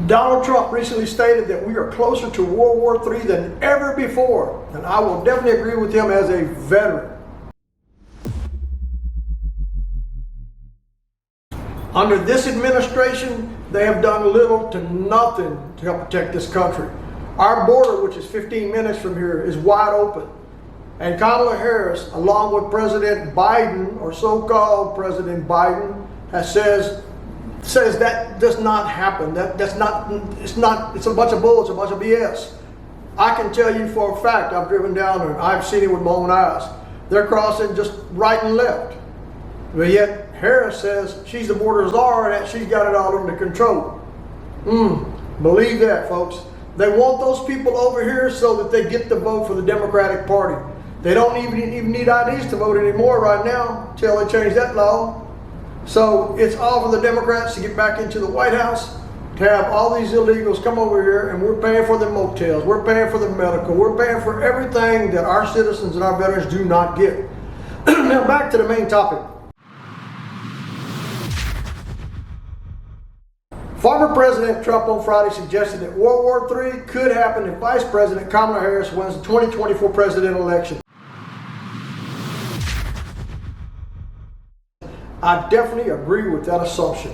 Donald Trump recently stated that we are closer to World War III than ever before, and I will definitely agree with him as a veteran. Under this administration, they have done little to nothing to help protect this country. Our border, which is 15 minutes from here, is wide open. And Kamala Harris, along with President Biden, or so-called President Biden, says that does not happen. It's a bunch of bull, it's a bunch of BS. I can tell you for a fact, I've driven down there, I've seen it with my own eyes. They're crossing just right and left. But yet, Harris says she's the border czar and that she's got it all under control. Believe that, folks. They want those people over here so that they get the vote for the Democratic Party. They don't even need IDs to vote anymore right now until they change that law. So it's all for the Democrats to get back into the White House, to have all these illegals come over here, and we're paying for the motels, we're paying for the medical, we're paying for everything that our citizens and our veterans do not get. Now back to the main topic. Former President Trump on Friday suggested that World War III could happen if Vice President Kamala Harris wins the 2024 presidential election. I definitely agree with that assumption.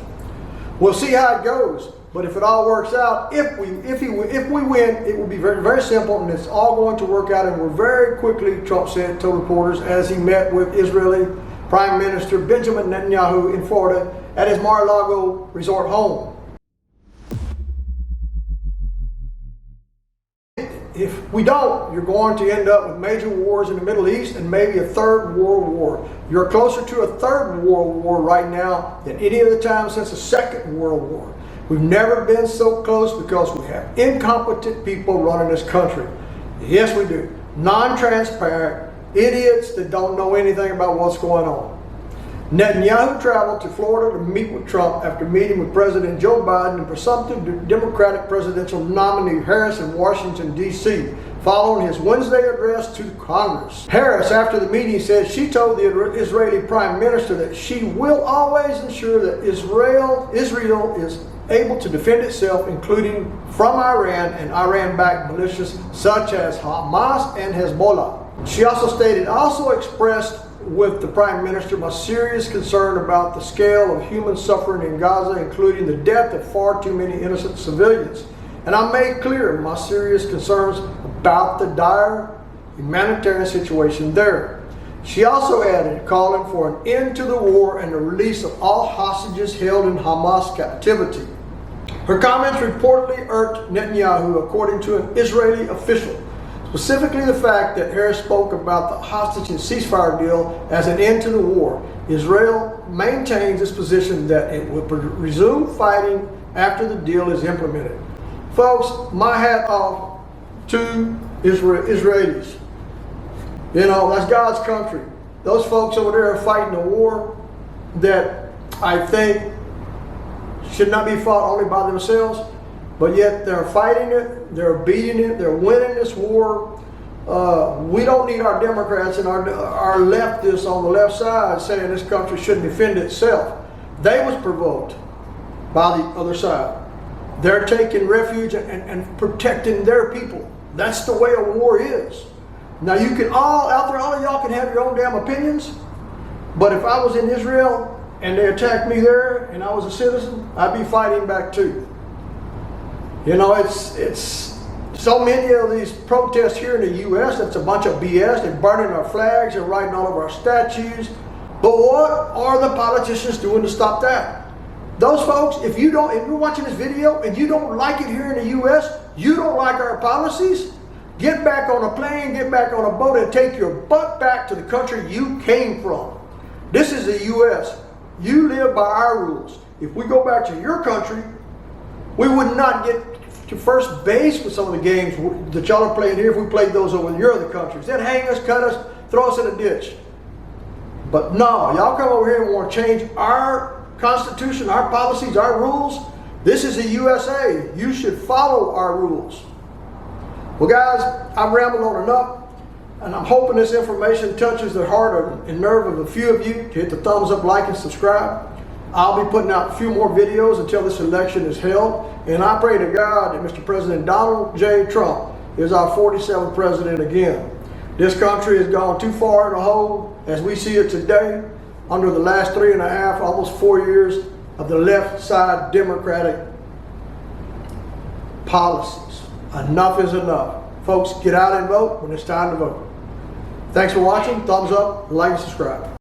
We'll see how it goes, but if it all works out, if we win, it will be very, very simple, and it's all going to work out. And we're very quickly, Trump said to reporters as he met with Israeli Prime Minister Benjamin Netanyahu in Florida at his Mar-a-Lago resort home. If we don't, you're going to end up with major wars in the Middle East and maybe a third world war. You're closer to a third world war right now than any other time since the Second World War. We've never been so close because we have incompetent people running this country. Yes, we do. Non-transparent idiots that don't know anything about what's going on. Netanyahu traveled to Florida to meet with Trump after meeting with President Joe Biden and presumptive Democratic presidential nominee Harris in Washington, D.C., following his Wednesday address to Congress. Harris, after the meeting, said she told the Israeli Prime Minister that she will always ensure that Israel is able to defend itself, including from Iran and Iran-backed militias such as Hamas and Hezbollah. She also expressed with the Prime Minister my serious concern about the scale of human suffering in Gaza, including the death of far too many innocent civilians. And I made clear my serious concerns about the dire humanitarian situation there. She also added, calling for an end to the war and the release of all hostages held in Hamas captivity. Her comments reportedly irked Netanyahu, according to an Israeli official. Specifically the fact that Harris spoke about the hostage and ceasefire deal as an end to the war. Israel maintains its position that it will resume fighting after the deal is implemented. Folks, my hat off to Israelis. You know, that's God's country. Those folks over there are fighting a war that I think should not be fought only by themselves. But yet they're fighting it, they're beating it, they're winning this war. We don't need our Democrats and our leftists on the left side saying this country shouldn't defend itself. They was provoked by the other side. They're taking refuge and protecting their people. That's the way a war is. Now you can all of y'all can have your own damn opinions, but if I was in Israel and they attacked me there and I was a citizen, I'd be fighting back too. You know, it's so many of these protests here in the U.S., that's a bunch of BS. They're burning our flags, they're writing all of our statues. But what are the politicians doing to stop that? Those folks, if you're watching this video and you don't like it here in the U.S., you don't like our policies, get back on a plane, get back on a boat and take your butt back to the country you came from. This is the U.S. You live by our rules. If we go back to your country, we would not get to first base with some of the games that y'all are playing here if we played those over in your other countries. They'd hang us, cut us, throw us in a ditch. But no, y'all come over here and want to change our Constitution, our policies, our rules. This is the USA. You should follow our rules. Well, guys, I've rambled on enough, and I'm hoping this information touches the heart and nerve of a few of you to hit the thumbs up, like, and subscribe. I'll be putting out a few more videos until this election is held. And I pray to God that Mr. President Donald J. Trump is our 47th president again. This country has gone too far in the hole as we see it today under the last 3.5, almost 4 years of the left side Democratic policies. Enough is enough. Folks, get out and vote when it's time to vote. Thanks for watching. Thumbs up, like, and subscribe.